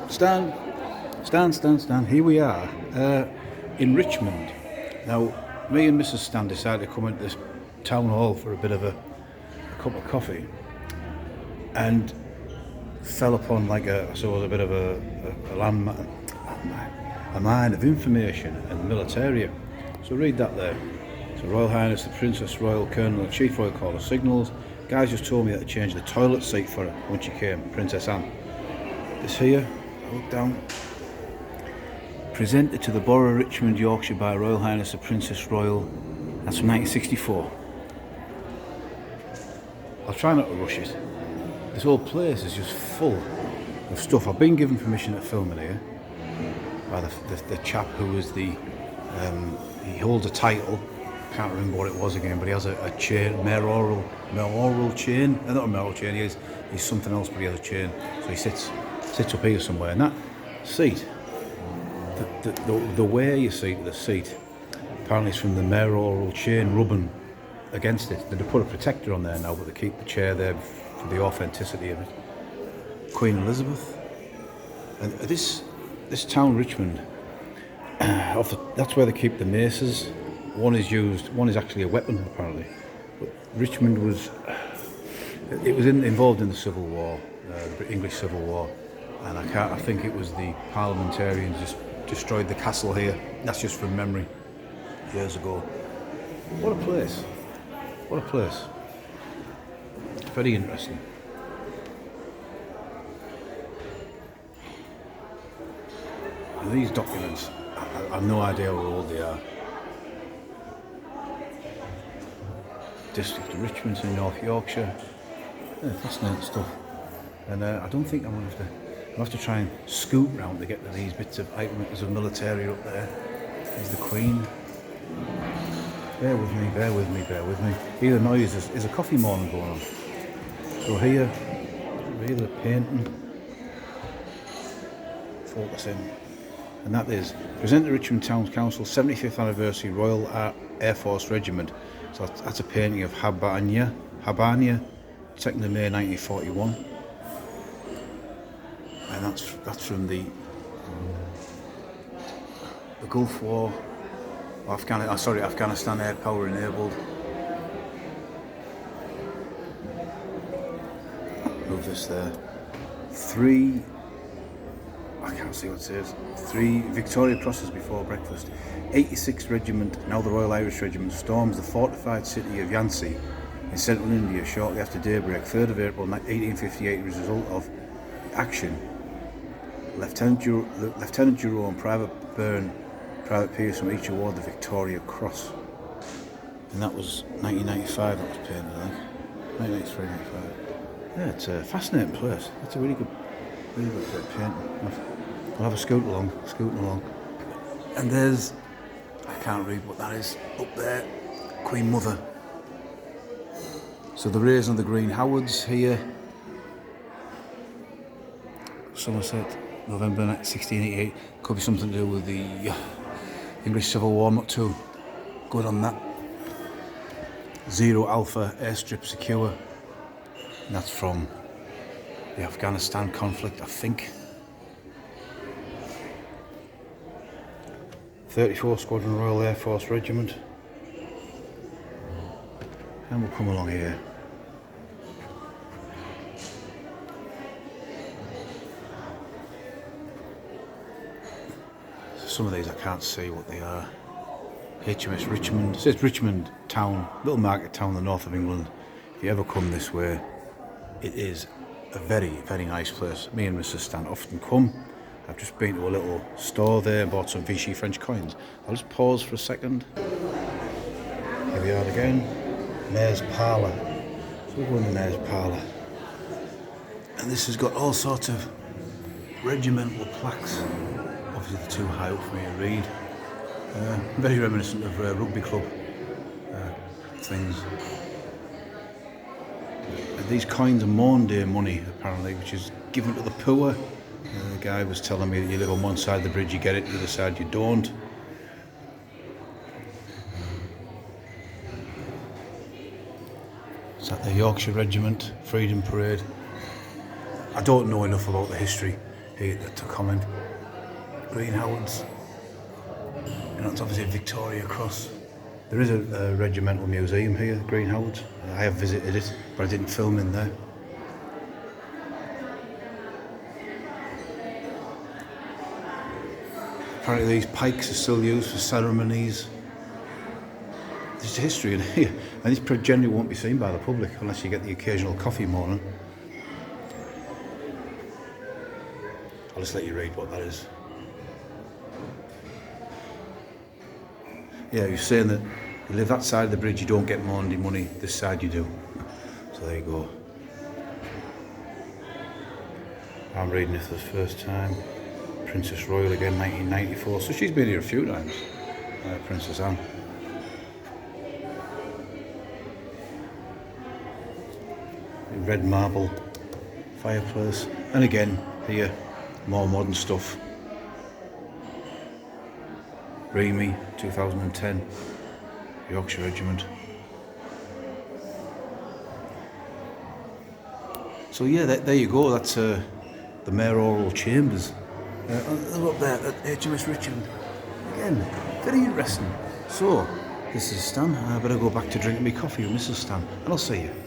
Stan. Here we are in Richmond. Now, me and Mrs. Stan decided to come into this town hall for a bit of a cup of coffee, and fell upon like a bit of a mine of information and militaria. So read that there. So Royal Highness the Princess Royal Colonel and Chief Royal Caller Signals. Guys just told me that to change the toilet seat for her when she came, Princess Anne. This here, I look down. Presented to the Borough of Richmond, Yorkshire by Royal Highness the Princess Royal. That's from 1964. I'll try not to rush it. This whole place is just full of stuff. I've been given permission to film in here by the chap who is he holds a title. Can't remember what it was again, but he has a chain, mayoral chain. Not a mayoral chain. He's something else, but he has a chain. So he sits up here somewhere. And that seat, the way you see the seat, apparently it's from the mayoral chain rubbing against it. They put a protector on there now, but they keep the chair there for the authenticity of it. Queen Elizabeth. And this town, Richmond, that's where they keep the maces. One is actually a weapon, apparently. But Richmond was involved in the Civil War, the English Civil War, and I think it was the parliamentarians just destroyed the castle here. That's just from memory, years ago. What a place! What a place! Very interesting. And these documents, I have no idea how old they are. District of Richmond in North Yorkshire. Yeah, fascinating stuff. And I don't think I'll have to try and scoot round to get to these bits of items of military up there. There's the Queen. Bear with me. Here the noise is a coffee morning going on. So here the painting. Focus in. And that is present to Richmond Town Council 75th Anniversary Royal Air Force Regiment. So that's a painting of Habania, 2nd of May 1941. And that's from the Gulf War, Afghanistan Air Power Enabled. Move this there. I can't see what it says. 3 Victoria Crosses before breakfast. 86th Regiment, now the Royal Irish Regiment, storms the fortified city of Yansi in central India shortly after daybreak, 3rd of April 1858, as a result of action. Lieutenant Jerome, Private Byrne, Private Pearson each awarded the Victoria Cross. And that was 1995, that was painted, I think. 1993, 1995. Yeah, it's a fascinating place. It's a really good painting. I'll have a scooting along. And there's, I can't read what that is, up there, Queen Mother. So the raising of the Green Howards here. Somerset, November 1688. Could be something to do with the English Civil War, not too good on that. 0 Alpha airstrip secure. And that's from the Afghanistan conflict, I think. 34 Squadron Royal Air Force Regiment. And we'll come along here. Some of these I can't see what they are. HMS Richmond. It says Richmond town, little market town in the north of England. If you ever come this way, it is a very, very nice place. Me and Mrs. Stan often come. I've just been to a little store there and bought some Vichy French coins. I'll just pause for a second. Here we are again. Mayor's Parlour. So we're going to the Mayor's Parlour. And this has got all sorts of regimental plaques. Obviously they're too high up for me to read. Very reminiscent of rugby club things. And these coins are Maundy money, apparently, which is given to the poor. The guy was telling me that you live on one side of the bridge, you get it, the other side you don't. Is that the Yorkshire Regiment, Freedom Parade? I don't know enough about the history. here to comment. Green Howards. And it's obviously a Victoria Cross. There is a regimental museum here, Green Howards. I have visited it, but I didn't film in there. Apparently these pikes are still used for ceremonies. There's history in here, and this generally won't be seen by the public unless you get the occasional coffee morning. I'll just let you read what that is. Yeah, you're saying that you live that side of the bridge, you don't get Monday money, this side you do. So there you go. I'm reading it for the first time. Princess Royal again, 1994. So she's been here a few times, Princess Anne. Red marble fireplace. And again, here, more modern stuff. Remy, 2010, Yorkshire Regiment. So yeah, there you go, that's the mayoral chambers. Look there at HMS Richmond. Again, very interesting. So, this is Stan. I better go back to drinking my coffee with Mrs. Stan, and I'll see you.